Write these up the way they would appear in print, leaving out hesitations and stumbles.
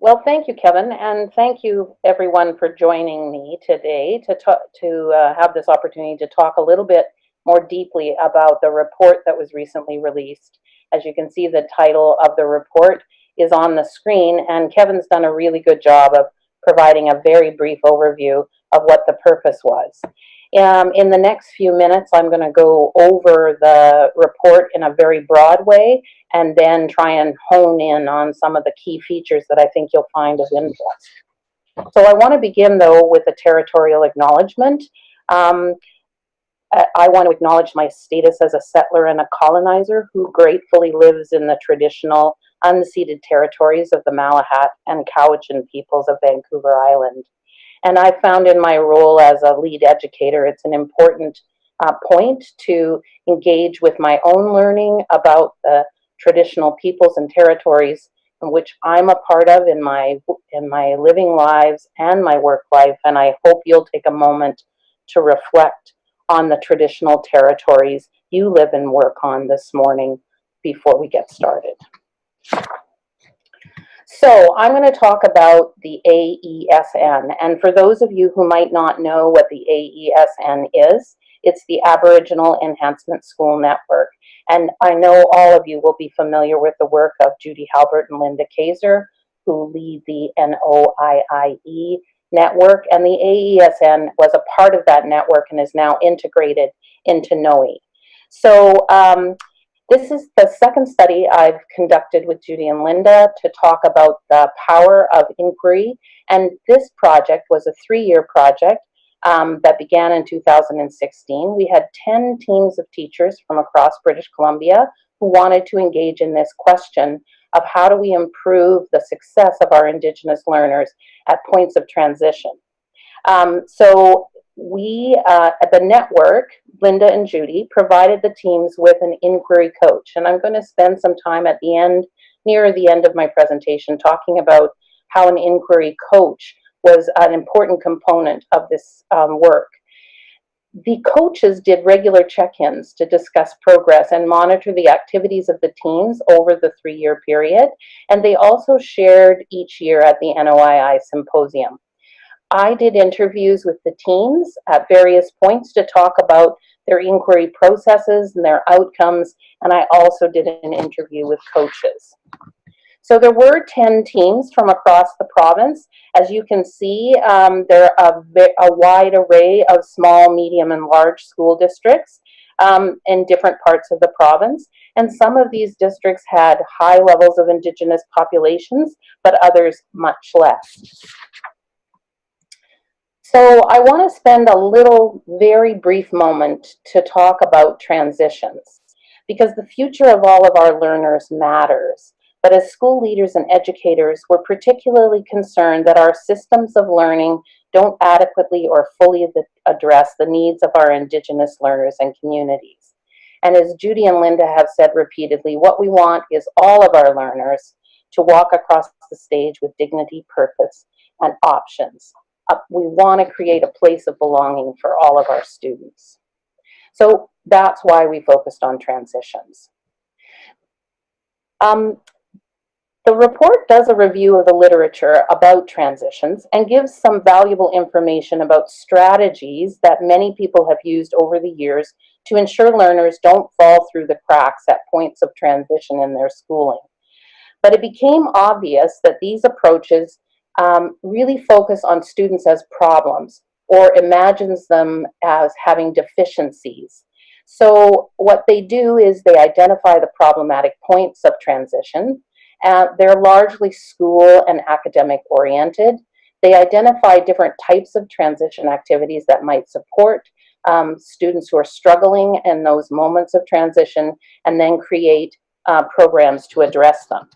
Well, thank you, Kevin, and thank you everyone for joining me today to have this opportunity to talk a little bit more deeply about the report that was recently released. As you can see, the title of the report is on the screen, and Kevin's done a really good job of providing a very brief overview of what the purpose was. In the next few minutes, I'm going to go over the report in a very broad way and then try and hone in on some of the key features that I think you'll find of interest. So I want to begin, though, with a territorial acknowledgement. I want to acknowledge my status as a settler and a colonizer who gratefully lives in the traditional unceded territories of the Malahat and Cowichan peoples of Vancouver Island. And I found in my role as a lead educator, it's an important point to engage with my own learning about the traditional peoples and territories in which I'm a part of in my living lives and my work life. And I hope you'll take a moment to reflect on the traditional territories you live and work on this morning before we get started. So I'm going to talk about the AESN, and for those of you who might not know what the AESN is, it's the Aboriginal Enhancement School Network. And I know all of you will be familiar with the work of Judy Halbert and Linda Kaiser, who lead the NOIIE network, and the AESN was a part of that network and is now integrated into NOI. So this is the second study I've conducted with Judy and Linda to talk about the power of inquiry. And this project was a 3-year project that began in 2016. We had 10 teams of teachers from across British Columbia who wanted to engage in this question of how do we improve the success of our Indigenous learners at points of transition. So we, at the network, Linda and Judy, provided the teams with an inquiry coach. And I'm going to spend some time at the end, near the end of my presentation, talking about how an inquiry coach was an important component of this work. The coaches did regular check-ins to discuss progress and monitor the activities of the teams over the 3-year period. And they also shared each year at the NOII Symposium. I did interviews with the teams at various points to talk about their inquiry processes and their outcomes, and I also did an interview with coaches. So there were 10 teams from across the province. As you can see, there are a wide array of small, medium, and large school districts in different parts of the province. And some of these districts had high levels of Indigenous populations, but others much less. So I want to spend a little, very brief moment to talk about transitions, because the future of all of our learners matters. But as school leaders and educators, we're particularly concerned that our systems of learning don't adequately or fully address the needs of our Indigenous learners and communities. And as Judy and Linda have said repeatedly, what we want is all of our learners to walk across the stage with dignity, purpose, and options. We want to create a place of belonging for all of our students. So that's why we focused on transitions. The report does a review of the literature about transitions and gives some valuable information about strategies that many people have used over the years to ensure learners don't fall through the cracks at points of transition in their schooling. But it became obvious that these approaches really focus on students as problems or imagines them as having deficiencies. So what they do is they identify the problematic points of transition. They're largely school and academic oriented. They identify different types of transition activities that might support students who are struggling in those moments of transition, and then create programs to address them.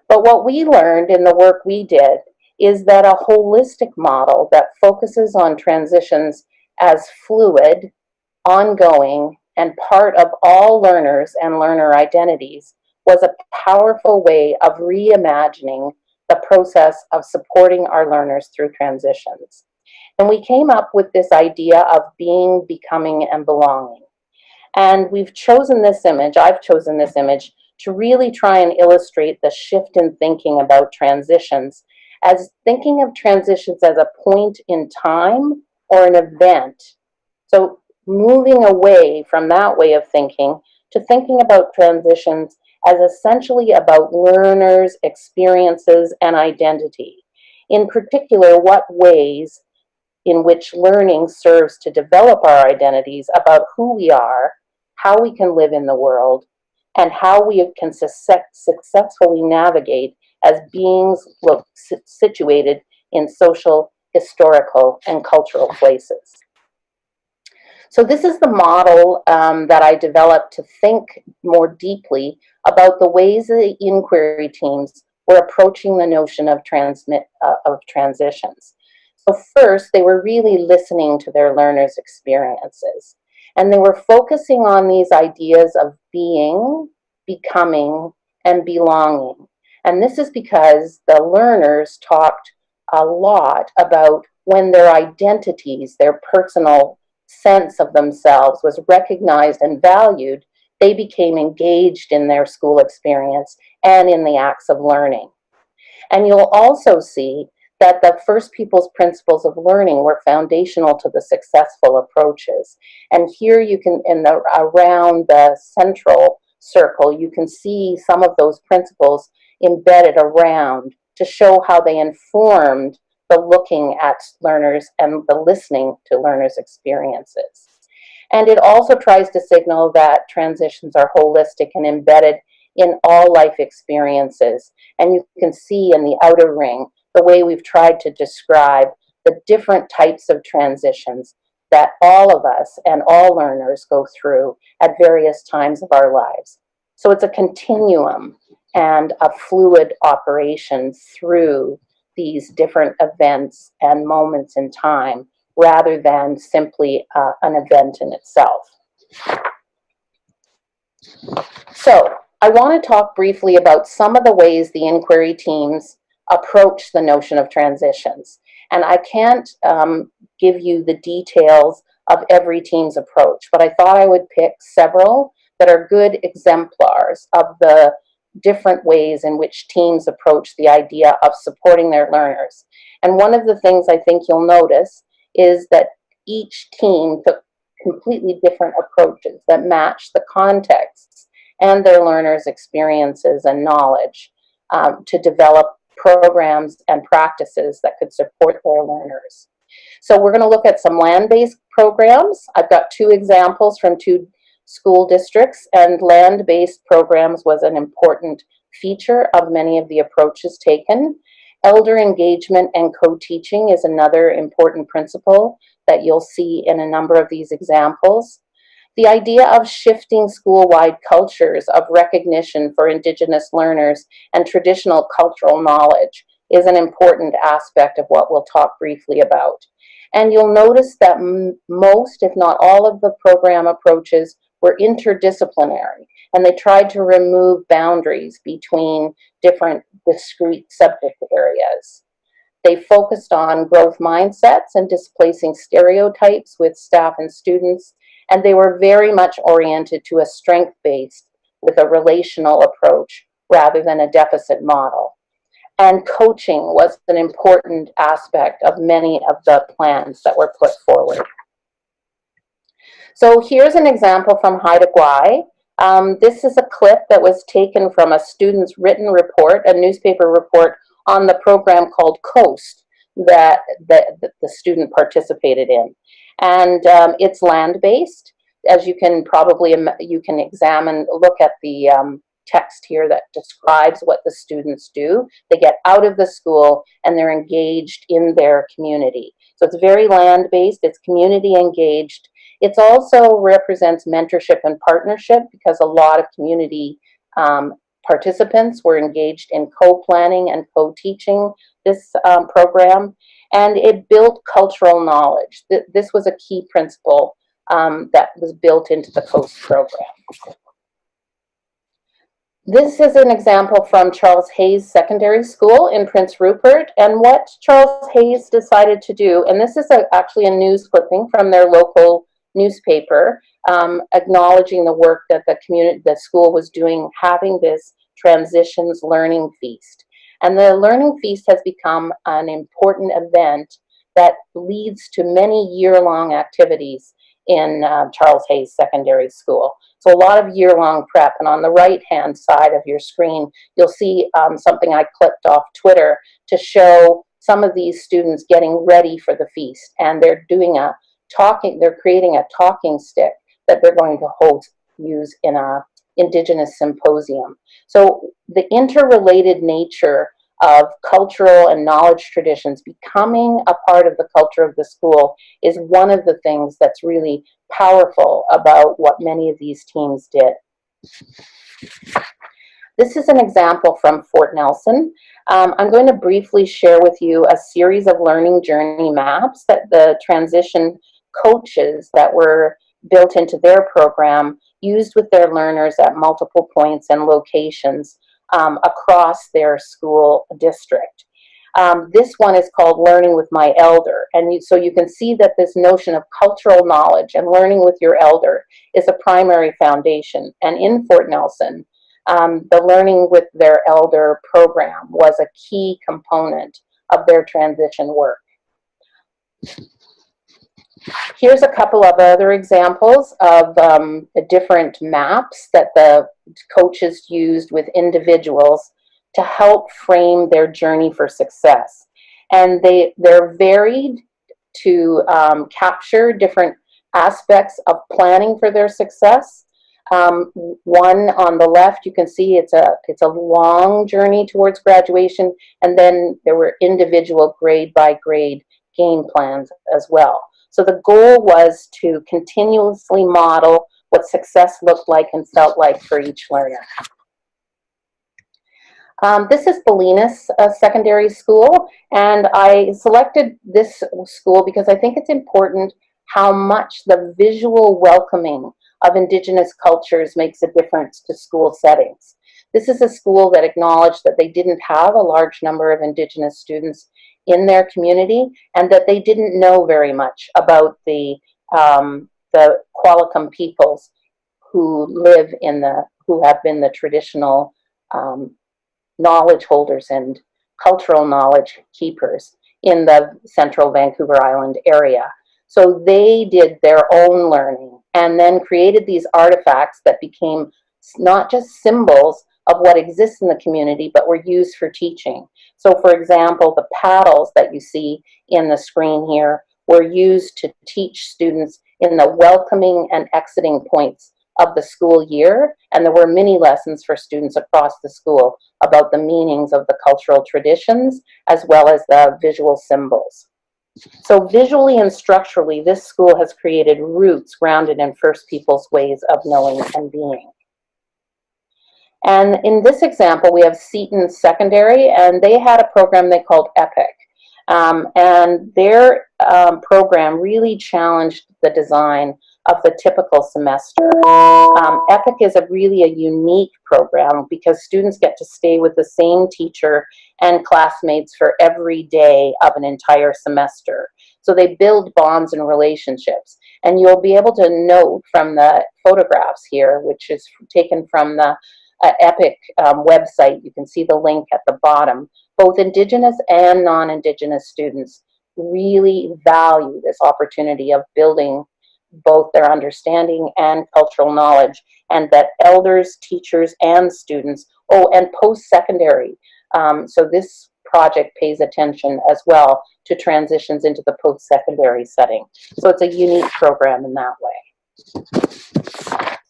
But what we learned in the work we did is that a holistic model that focuses on transitions as fluid, ongoing, and part of all learners and learner identities was a powerful way of reimagining the process of supporting our learners through transitions. And we came up with this idea of being, becoming, and belonging. And we've chosen this image, I've chosen this image, to really try and illustrate the shift in thinking about transitions, as thinking of transitions as a point in time or an event. So moving away from that way of thinking to thinking about transitions as essentially about learners, experiences, and identity. In particular, what ways in which learning serves to develop our identities about who we are, how we can live in the world, and how we can successfully navigate as beings situated in social, historical, and cultural places. So this is the model that I developed to think more deeply about the ways the inquiry teams were approaching the notion of transitions. So first, they were really listening to their learners' experiences, and they were focusing on these ideas of being, becoming, and belonging. And this is because the learners talked a lot about when their identities, their personal sense of themselves was recognized and valued, they became engaged in their school experience and in the acts of learning. And you'll also see that the First Peoples principles of learning were foundational to the successful approaches. And here you can, around the central circle, you can see some of those principles embedded around to show how they informed the looking at learners and the listening to learners' experiences. And it also tries to signal that transitions are holistic and embedded in all life experiences. And you can see in the outer ring the way we've tried to describe the different types of transitions that all of us and all learners go through at various times of our lives. So it's a continuum and a fluid operation through these different events and moments in time, rather than simply an event in itself. So I want to talk briefly about some of the ways the inquiry teams approach the notion of transitions. And I can't give you the details of every team's approach, but I thought I would pick several that are good exemplars of the different ways in which teams approach the idea of supporting their learners. And one of the things I think you'll notice is that each team took completely different approaches that match the contexts and their learners' experiences and knowledge to develop programs and practices that could support their learners. So we're going to look at some land-based programs. I've got two examples from two school districts, and land-based programs was an important feature of many of the approaches taken. Elder engagement and co-teaching is another important principle that you'll see in a number of these examples. The idea of shifting school-wide cultures of recognition for Indigenous learners and traditional cultural knowledge is an important aspect of what we'll talk briefly about. And you'll notice that most, if not all, of the program approaches were interdisciplinary, and they tried to remove boundaries between different discrete subject areas. They focused on growth mindsets and displacing stereotypes with staff and students, and they were very much oriented to a strength-based with a relational approach rather than a deficit model. And coaching was an important aspect of many of the plans that were put forward. So here's an example from Haida Gwaii. This is a clip that was taken from a student's written report, a newspaper report on the program called COAST that the student participated in. And it's land-based. As you can probably, you can look at the text here that describes what the students do. They get out of the school and they're engaged in their community. So it's very land-based, it's community engaged. It also represents mentorship and partnership because a lot of community participants were engaged in co-planning and co-teaching this program, and it built cultural knowledge. This was a key principle that was built into the COAST program. This is an example from Charles Hayes Secondary School in Prince Rupert, and what Charles Hayes decided to do, and this is actually a news clipping from their local newspaper. acknowledging the work that the school was doing, having this Transitions Learning Feast. And the Learning Feast has become an important event that leads to many year-long activities in Charles Hayes Secondary School. So a lot of year-long prep. And on the right-hand side of your screen, you'll see something I clipped off Twitter to show some of these students getting ready for the feast. And they're doing they're creating a talking stick that they're going to use in a Indigenous symposium. So the interrelated nature of cultural and knowledge traditions becoming a part of the culture of the school is one of the things that's really powerful about what many of these teams did. This is an example from Fort Nelson. I'm going to briefly share with you a series of learning journey maps that the transition coaches that were built into their program used with their learners at multiple points and locations across their school district. This one is called Learning with My Elder. And so you can see that this notion of cultural knowledge and learning with your elder is a primary foundation. And in Fort Nelson, the Learning with Their Elder program was a key component of their transition work. Here's a couple of other examples of different maps that the coaches used with individuals to help frame their journey for success. And they're varied to capture different aspects of planning for their success. One on the left, you can see it's a long journey towards graduation, and then there were individual grade by grade game plans as well. So the goal was to continuously model what success looked like and felt like for each learner. This is Bolinas Secondary School, and I selected this school because I think it's important how much the visual welcoming of Indigenous cultures makes a difference to school settings. This is a school that acknowledged that they didn't have a large number of Indigenous students in their community, and that they didn't know very much about the Qualicum peoples who have been the traditional knowledge holders and cultural knowledge keepers in the central Vancouver Island area. So they did their own learning and then created these artifacts that became not just symbols of what exists in the community, but were used for teaching. So for example, the paddles that you see in the screen here were used to teach students in the welcoming and exiting points of the school year, and there were mini lessons for students across the school about the meanings of the cultural traditions as well as the visual symbols. So visually and structurally, this school has created roots grounded in First Peoples ways of knowing and being. And in this example, we have Seaton Secondary, and they had a program they called EPIC. And their program really challenged the design of the typical semester. EPIC is really a unique program because students get to stay with the same teacher and classmates for every day of an entire semester. So they build bonds and relationships. And you'll be able to note from the photographs here, which is taken from the EPIC website, you can see the link at the bottom, both Indigenous and non-Indigenous students really value this opportunity of building both their understanding and cultural knowledge, and that elders, teachers, and students, and post-secondary. So this project pays attention as well to transitions into the post-secondary setting. So it's a unique program in that way.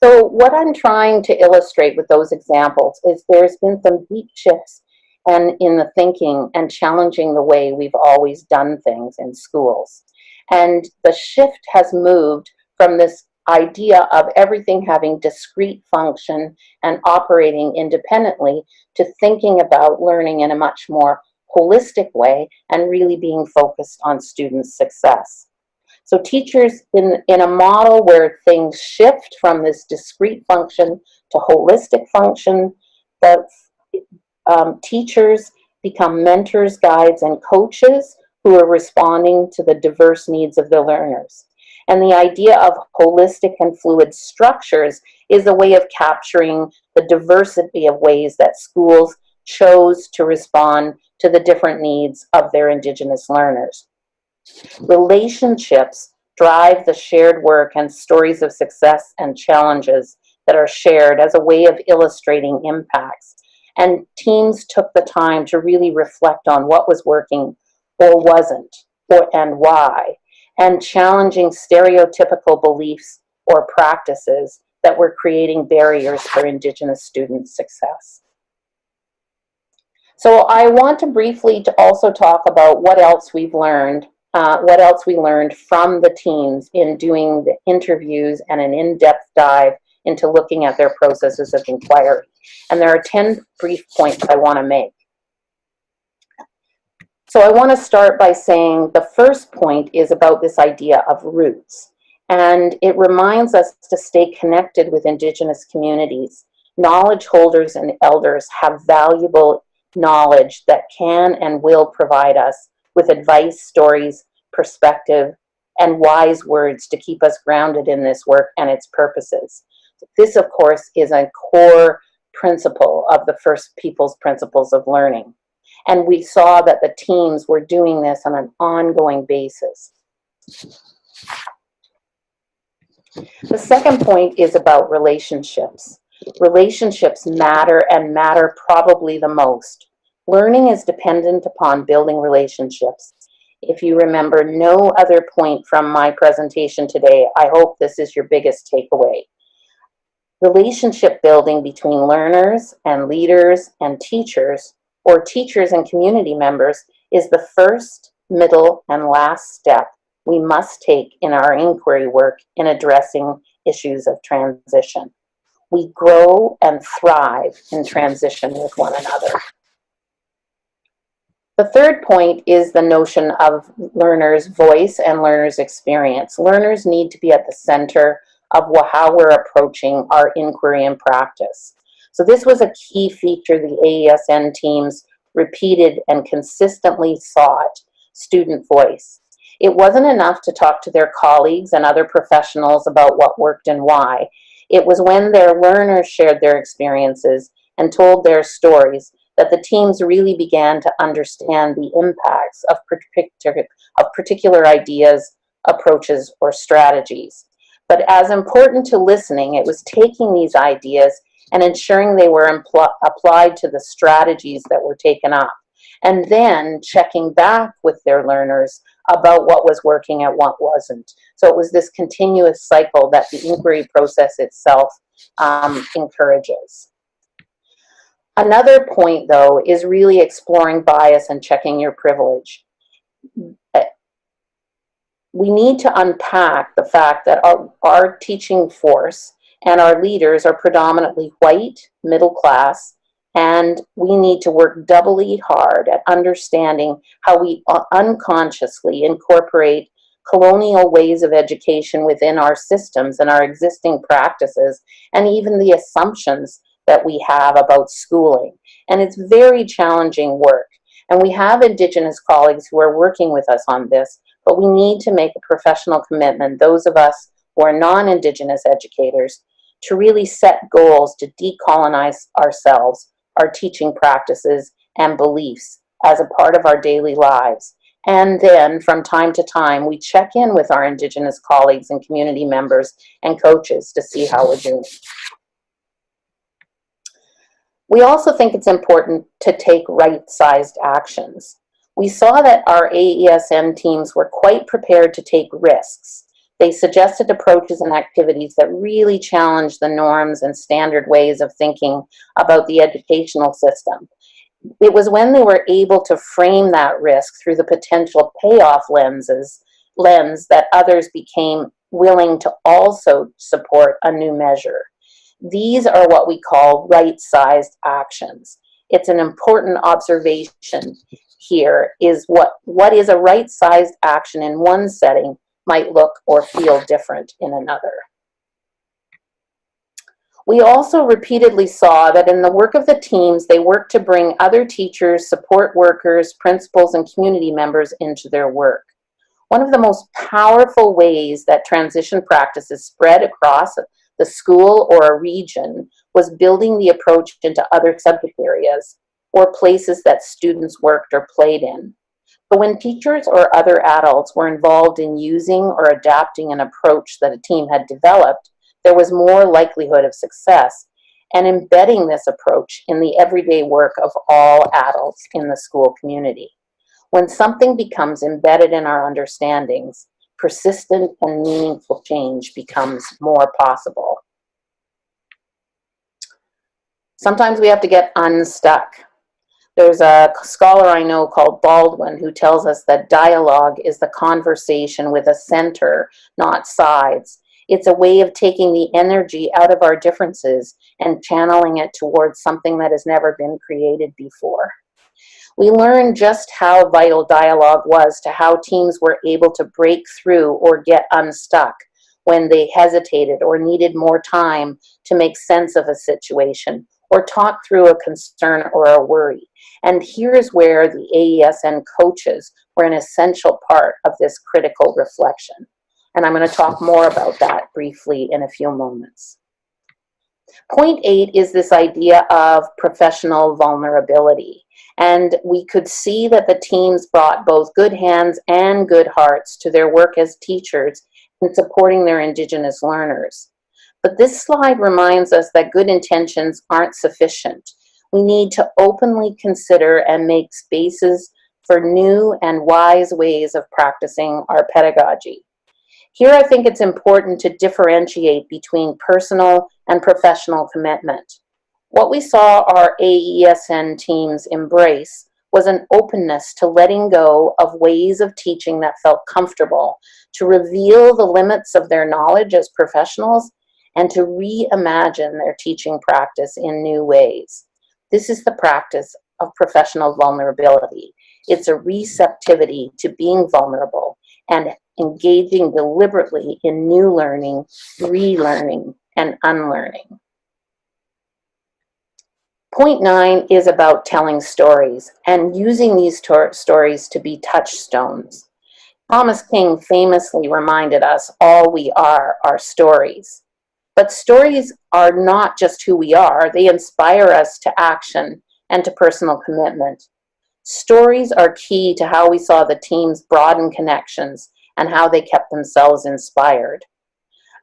So what I'm trying to illustrate with those examples is there's been some deep shifts in the thinking and challenging the way we've always done things in schools. And the shift has moved from this idea of everything having discrete function and operating independently to thinking about learning in a much more holistic way and really being focused on students' success. So teachers, in a model where things shift from this discrete function to holistic function, that teachers become mentors, guides, and coaches who are responding to the diverse needs of the learners. And the idea of holistic and fluid structures is a way of capturing the diversity of ways that schools chose to respond to the different needs of their Indigenous learners. Relationships drive the shared work and stories of success and challenges that are shared as a way of illustrating impacts. And teams took the time to really reflect on what was working or wasn't, and why, and challenging stereotypical beliefs or practices that were creating barriers for Indigenous student success. So I want to briefly also talk about what else we've learned, what else we learned from the teams in doing the interviews and an in-depth dive into looking at their processes of inquiry. And there are 10 brief points I want to make. So I want to start by saying the first point is about this idea of roots. And it reminds us to stay connected with Indigenous communities. Knowledge holders and elders have valuable knowledge that can and will provide us with advice, stories, perspective, and wise words to keep us grounded in this work and its purposes. This, of course, is a core principle of the First Peoples Principles of Learning. And we saw that the teams were doing this on an ongoing basis. The second point is about relationships. Relationships matter and matter probably the most. Learning is dependent upon building relationships. If you remember no other point from my presentation today, I hope this is your biggest takeaway. Relationship building between learners and leaders and teachers, or teachers and community members, is the first, middle, and last step we must take in our inquiry work in addressing issues of transition. We grow and thrive in transition with one another. The third point is the notion of learners' voice and learners' experience. Learners need to be at the center of how we're approaching our inquiry and practice. So this was a key feature the AESN teams repeated and consistently sought: student voice. It wasn't enough to talk to their colleagues and other professionals about what worked and why. It was when their learners shared their experiences and told their stories that the teams really began to understand the impacts of particular ideas, approaches, or strategies. But as important to listening, it was taking these ideas and ensuring they were applied to the strategies that were taken up, and then checking back with their learners about what was working and what wasn't. So it was this continuous cycle that the inquiry process itself encourages. Another point, though, is really exploring bias and checking your privilege. We need to unpack the fact that our teaching force and our leaders are predominantly white, middle class, and we need to work doubly hard at understanding how we unconsciously incorporate colonial ways of education within our systems and our existing practices, and even the assumptions that we have about schooling. And it's very challenging work. And we have Indigenous colleagues who are working with us on this, but we need to make a professional commitment, those of us who are non-Indigenous educators, to really set goals to decolonize ourselves, our teaching practices and beliefs as a part of our daily lives. And then from time to time, we check in with our Indigenous colleagues and community members and coaches to see how we're doing. We also think it's important to take right-sized actions. We saw that our AESN teams were quite prepared to take risks. They suggested approaches and activities that really challenged the norms and standard ways of thinking about the educational system. It was when they were able to frame that risk through the potential payoff lens that others became willing to also support a new measure. These are what we call right-sized actions. It's an important observation here is what is a right-sized action in one setting might look or feel different in another. We also repeatedly saw that in the work of the teams, they worked to bring other teachers, support workers, principals, and community members into their work. One of the most powerful ways that transition practices spread across the school or a region was building the approach into other subject areas or places that students worked or played in. But when teachers or other adults were involved in using or adapting an approach that a team had developed, there was more likelihood of success and embedding this approach in the everyday work of all adults in the school community. When something becomes embedded in our understandings, persistent and meaningful change becomes more possible. Sometimes we have to get unstuck. There's a scholar I know called Baldwin who tells us that dialogue is the conversation with a center, not sides. It's a way of taking the energy out of our differences and channeling it towards something that has never been created before. We learned just how vital dialogue was to how teams were able to break through or get unstuck when they hesitated or needed more time to make sense of a situation or talk through a concern or a worry. And here's where the AESN coaches were an essential part of this critical reflection. And I'm going to talk more about that briefly in a few moments. Point 8 is this idea of professional vulnerability. And we could see that the teams brought both good hands and good hearts to their work as teachers in supporting their Indigenous learners. But this slide reminds us that good intentions aren't sufficient. We need to openly consider and make spaces for new and wise ways of practicing our pedagogy. Here, I think it's important to differentiate between personal and professional commitment. What we saw our AESN teams embrace was an openness to letting go of ways of teaching that felt comfortable, to reveal the limits of their knowledge as professionals, and to reimagine their teaching practice in new ways. This is the practice of professional vulnerability. It's a receptivity to being vulnerable and engaging deliberately in new learning, relearning, and unlearning. Point 9 is about telling stories and using these stories to be touchstones. Thomas King famously reminded us, all we are stories. But stories are not just who we are, they inspire us to action and to personal commitment. Stories are key to how we saw the teams broaden connections and how they kept themselves inspired.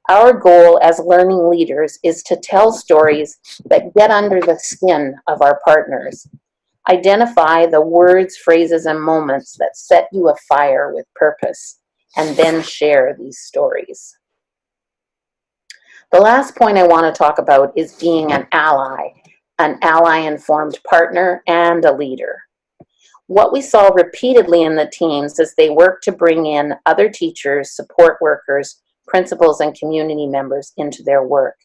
Our goal as learning leaders is to tell stories that get under the skin of our partners. Identify the words, phrases, and moments that set you afire with purpose, and then share these stories. The last point I want to talk about is being an ally-informed partner and a leader. What we saw repeatedly in the teams as they worked to bring in other teachers, support workers, principals, and community members into their work.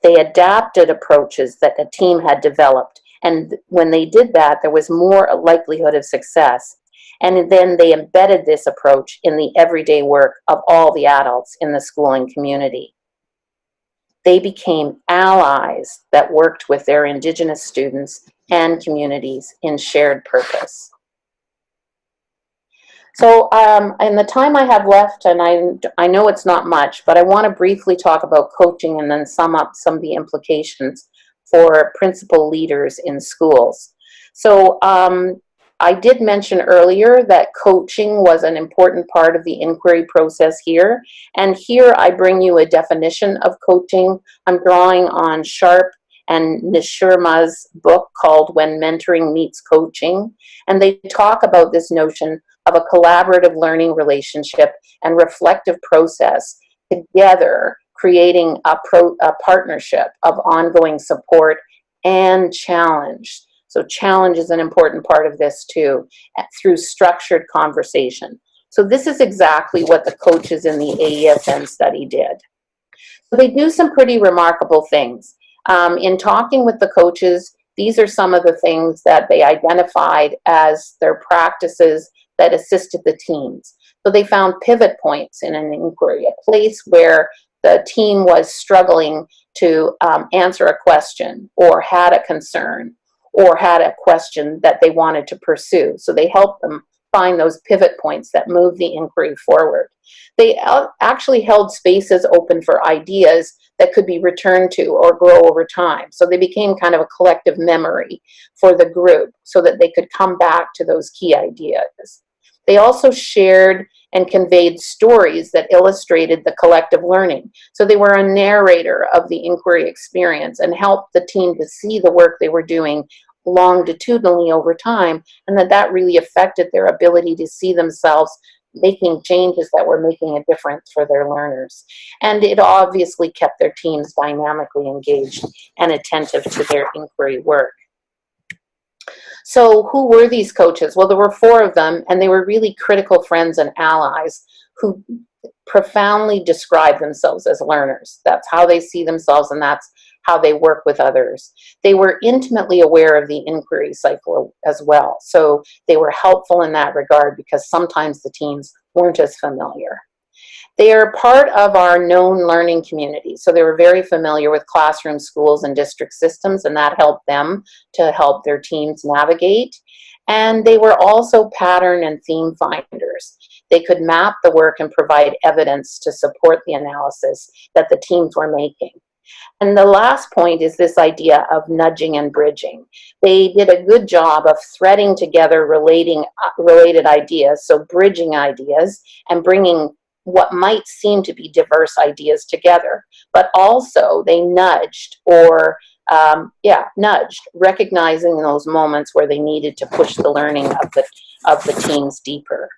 They adapted approaches that the team had developed, and when they did that, there was more likelihood of success. And then they embedded this approach in the everyday work of all the adults in the schooling community. They became allies that worked with their Indigenous students and communities in shared purpose. So in the time I have left, and I know it's not much, but I want to briefly talk about coaching and then sum up some of the implications for principal leaders in schools. So I did mention earlier that coaching was an important part of the inquiry process here. And here I bring you a definition of coaching. I'm drawing on Sharp and Nishirma's book called When Mentoring Meets Coaching. And they talk about this notion of a collaborative learning relationship and reflective process together, creating a partnership of ongoing support and challenge. So challenge is an important part of this too, through structured conversation. So this is exactly what the coaches in the AESN study did. So they do some pretty remarkable things. In talking with the coaches, these are some of the things that they identified as their practices that assisted the teams. So they found pivot points in an inquiry, a place where the team was struggling to answer a question or had a concern or had a question that they wanted to pursue. So they helped them find those pivot points that move the inquiry forward. They actually held spaces open for ideas that could be returned to or grow over time. So they became kind of a collective memory for the group so that they could come back to those key ideas. They also shared and conveyed stories that illustrated the collective learning. So they were a narrator of the inquiry experience and helped the team to see the work they were doing longitudinally over time, and that really affected their ability to see themselves making changes that were making a difference for their learners. And it obviously kept their teams dynamically engaged and attentive to their inquiry work. So who were these coaches? Well, there were 4 of them, and they were really critical friends and allies who profoundly describe themselves as learners. That's how they see themselves, and that's how they work with others. They were intimately aware of the inquiry cycle as well. So they were helpful in that regard because sometimes the teams weren't as familiar. They are part of our known learning community. So they were very familiar with classroom, schools, and district systems, and that helped them to help their teams navigate. And they were also pattern and theme finders. They could map the work and provide evidence to support the analysis that the teams were making. And the last point is this idea of nudging and bridging. They did a good job of threading together related ideas, so bridging ideas and bringing what might seem to be diverse ideas together, but also they nudged recognizing those moments where they needed to push the learning of the teams deeper.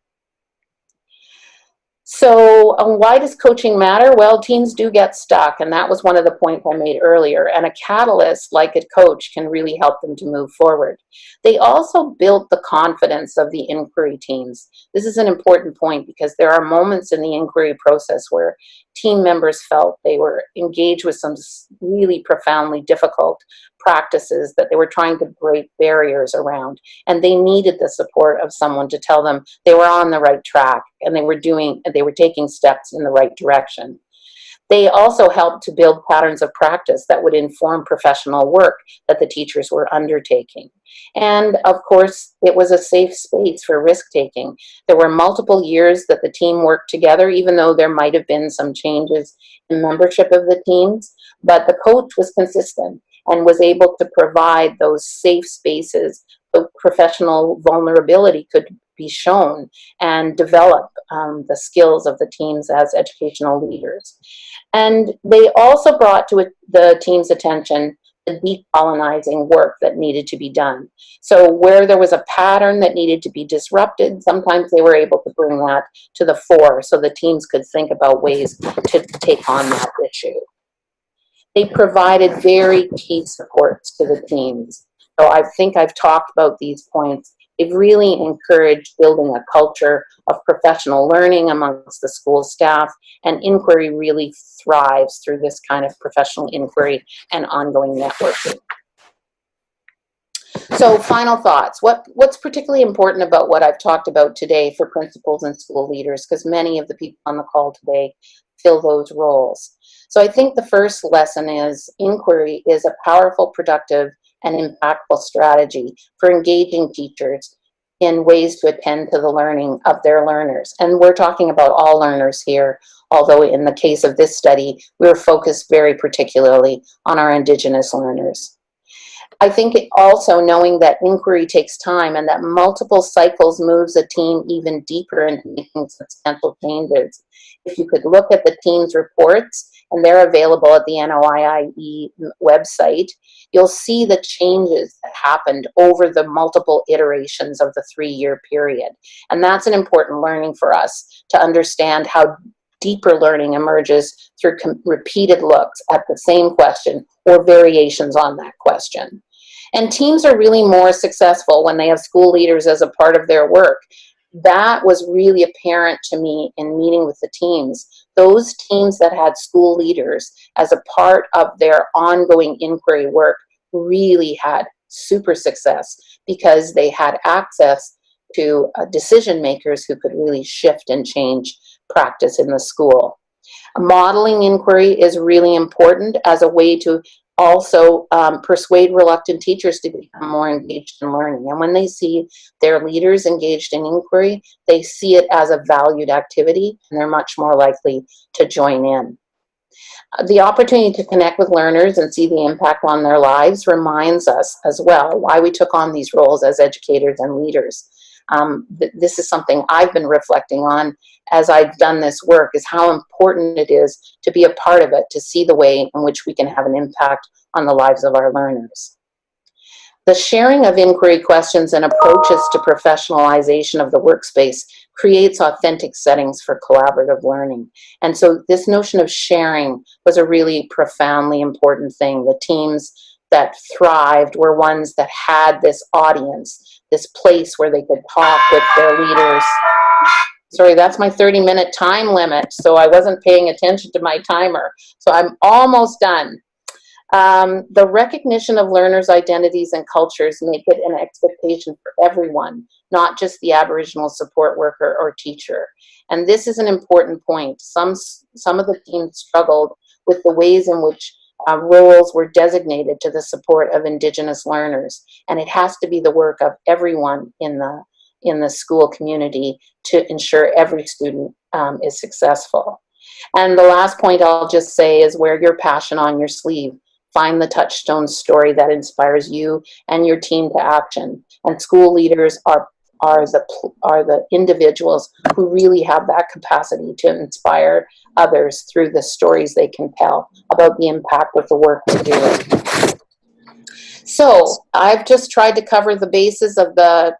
So why does coaching matter? Well, teams do get stuck, and that was one of the points I made earlier, and a catalyst like a coach can really help them to move forward. They also built the confidence of the inquiry teams. This is an important point because there are moments in the inquiry process where team members felt they were engaged with some really profoundly difficult practices that they were trying to break barriers around, and they needed the support of someone to tell them they were on the right track and they were taking steps in the right direction. They also helped to build patterns of practice that would inform professional work that the teachers were undertaking. And of course, it was a safe space for risk-taking. There were multiple years that the team worked together, even though there might have been some changes in membership of the teams, but the coach was consistent and was able to provide those safe spaces so professional vulnerability could be shown and develop the skills of the teams as educational leaders. And they also brought to the team's attention the decolonizing work that needed to be done. So where there was a pattern that needed to be disrupted, sometimes they were able to bring that to the fore so the teams could think about ways to take on that issue. They provided very key supports to the teams. So I think I've talked about these points. They've really encouraged building a culture of professional learning amongst the school staff, and inquiry really thrives through this kind of professional inquiry and ongoing networking. So final thoughts. What's particularly important about what I've talked about today for principals and school leaders, because many of the people on the call today fill those roles. So I think the first lesson is inquiry is a powerful, productive, and impactful strategy for engaging teachers in ways to attend to the learning of their learners. And we're talking about all learners here, although in the case of this study, we were focused very particularly on our Indigenous learners. I think also knowing that inquiry takes time and that multiple cycles moves a team even deeper into making substantial changes. If you could look at the team's reports, and they're available at the NOIIE website, you'll see the changes that happened over the multiple iterations of the 3-year period. And that's an important learning for us to understand how deeper learning emerges through repeated looks at the same question or variations on that question. And teams are really more successful when they have school leaders as a part of their work. That was really apparent to me in meeting with the teams. Those teams that had school leaders as a part of their ongoing inquiry work really had super success because they had access to decision makers who could really shift and change practice in the school. Modeling inquiry is really important as a way to Also, persuade reluctant teachers to become more engaged in learning. And when they see their leaders engaged in inquiry, they see it as a valued activity, and they're much more likely to join in. The opportunity to connect with learners and see the impact on their lives reminds us as well why we took on these roles as educators and leaders. This is something I've been reflecting on as I've done this work, is how important it is to be a part of it, to see the way in which we can have an impact on the lives of our learners. The sharing of inquiry questions and approaches to professionalization of the workspace creates authentic settings for collaborative learning. And so this notion of sharing was a really profoundly important thing. The teams that thrived were ones that had this audience, this place where they could talk with their leaders. Sorry, that's my 30-minute time limit, so I wasn't paying attention to my timer. So I'm almost done. The recognition of learners' identities and cultures make it an expectation for everyone, not just the Aboriginal support worker or teacher. And this is an important point. Some of the teams struggled with the ways in which roles were designated to the support of Indigenous learners. And it has to be the work of everyone in the school community to ensure every student is successful. And the last point I'll just say is wear your passion on your sleeve. Find the Touchstones story that inspires you and your team to action. And school leaders are the individuals who really have that capacity to inspire others through the stories they can tell about the impact of the work they're doing. So I've just tried to cover the basis of the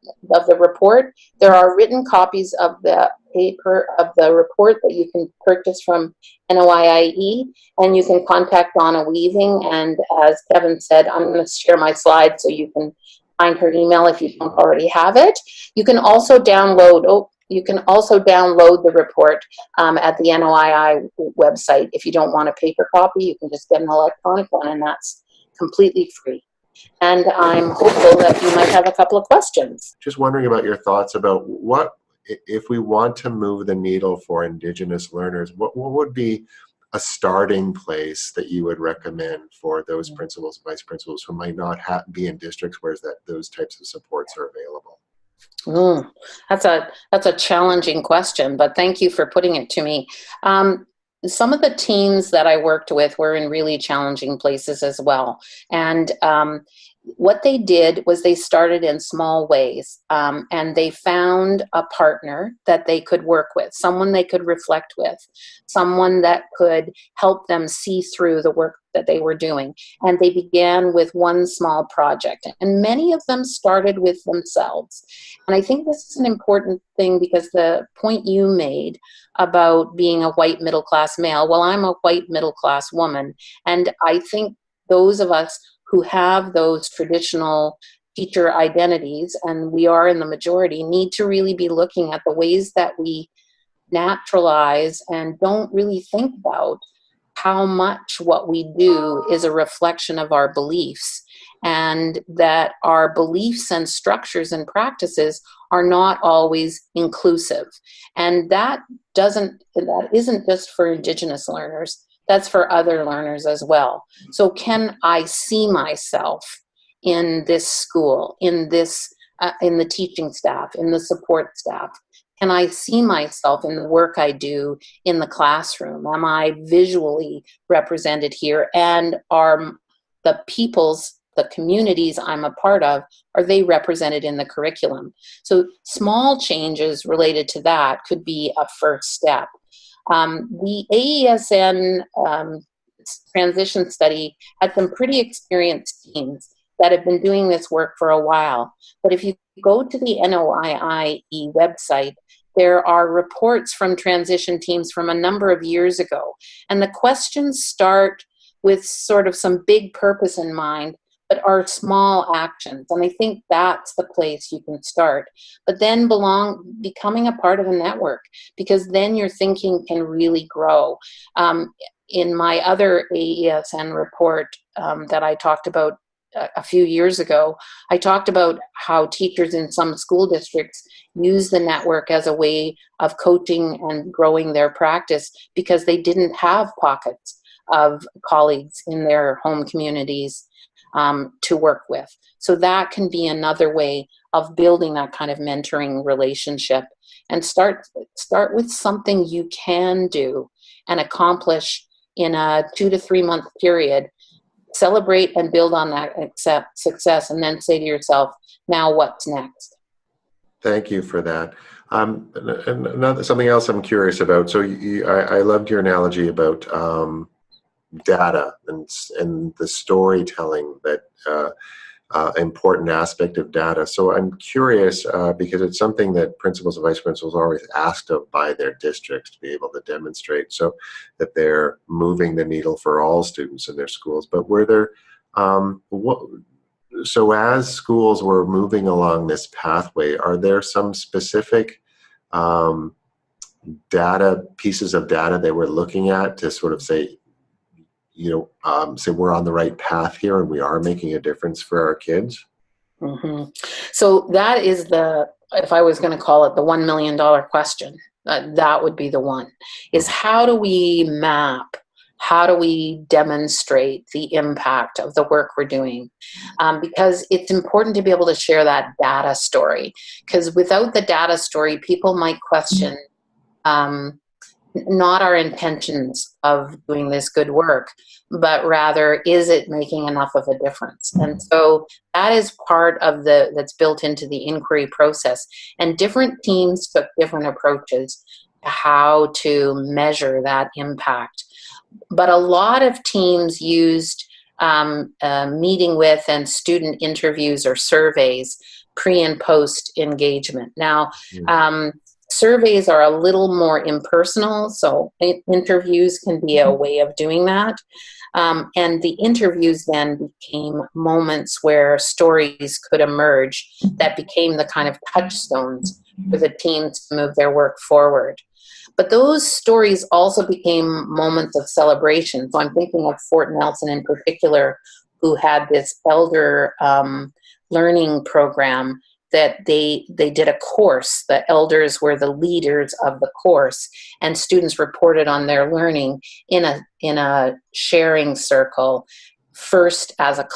report. There are written copies of the paper of the report that you can purchase from NOIIE, and you can contact Donna Weaving. And as Kevin said, I'm going to share my slides so you can find her email if you don't already have it. You can also download the report at the NOII website. If you don't want a paper copy, you can just get an electronic one, and that's completely free. And I'm hopeful that you might have a couple of questions. Just wondering about your thoughts about what, if we want to move the needle for Indigenous learners, what would be a starting place that you would recommend for those principals, vice principals who might not be in districts where those types of supports are available? That's a challenging question, but thank you for putting it to me. Some of the teams that I worked with were in really challenging places as well. And what they did was they started in small ways, and they found a partner that they could work with, someone they could reflect with, someone that could help them see through the work that they were doing. And they began with one small project, and many of them started with themselves. And I think this is an important thing, because the point you made about being a white middle-class male, well, I'm a white middle-class woman, and I think those of us who have those traditional teacher identities, and we are in the majority, need to really be looking at the ways that we naturalize and don't really think about how much what we do is a reflection of our beliefs, and that our beliefs and structures and practices are not always inclusive. And that isn't just for Indigenous learners, that's for other learners as well. So can I see myself in this school, in the teaching staff, in the support staff? Can I see myself in the work I do in the classroom? Am I visually represented here? And are the communities I'm a part of, are they represented in the curriculum? So small changes related to that could be a first step. The AESN transition study had some pretty experienced teams that have been doing this work for a while. But if you go to the NOIIE website, there are reports from transition teams from a number of years ago. And the questions start with sort of some big purpose in mind, but are small actions. And I think that's the place you can start. But then becoming a part of a network, because then your thinking can really grow. In my other AESN report that I talked about a few years ago, I talked about how teachers in some school districts use the network as a way of coaching and growing their practice because they didn't have pockets of colleagues in their home communities to work with. So that can be another way of building that kind of mentoring relationship, and start with something you can do and accomplish in a 2 to 3 month period. Celebrate and build on that success, and then say to yourself, now what's next? Thank you for that. Something else I'm curious about. So I loved your analogy about data and the storytelling, that important aspect of data. So I'm curious, because it's something that principals and vice principals are always asked of by their districts to be able to demonstrate, so that they're moving the needle for all students in their schools. But were there, so as schools were moving along this pathway, are there some specific pieces of data they were looking at to sort of say, say we're on the right path here and we are making a difference for our kids? Mm-hmm. So that is if I was going to call it the $1 million question, that would be the one, is how do we map, how do we demonstrate the impact of the work we're doing? Because it's important to be able to share that data story, because without the data story, people might question not our intentions of doing this good work, but rather, is it making enough of a difference? And so that is part of that's built into the inquiry process. And different teams took different approaches to how to measure that impact. But a lot of teams used meeting with and student interviews or surveys pre and post engagement. Now, surveys are a little more impersonal, so interviews can be a way of doing that. And the interviews then became moments where stories could emerge that became the kind of touchstones for the teams to move their work forward. But those stories also became moments of celebration. So I'm thinking of Fort Nelson in particular, who had this elder learning program that they did a course. The elders were the leaders of the course, and students reported on their learning in a sharing circle, first as a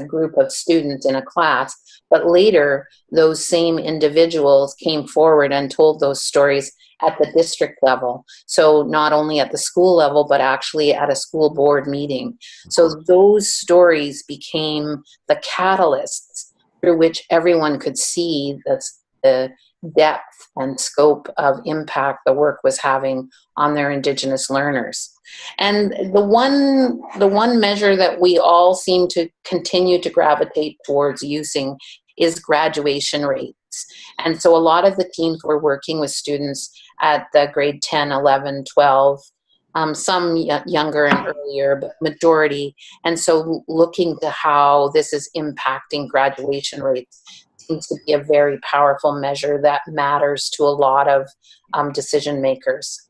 group of students in a class, but later those same individuals came forward and told those stories at the district level. So not only at the school level, but actually at a school board meeting. So those stories became the catalysts through which everyone could see the depth and scope of impact the work was having on their Indigenous learners. And the one measure that we all seem to continue to gravitate towards using is graduation rates. And so a lot of the teams were working with students at the grade 10, 11, 12, some younger and earlier, but majority. And so looking to how this is impacting graduation rates seems to be a very powerful measure that matters to a lot of decision makers.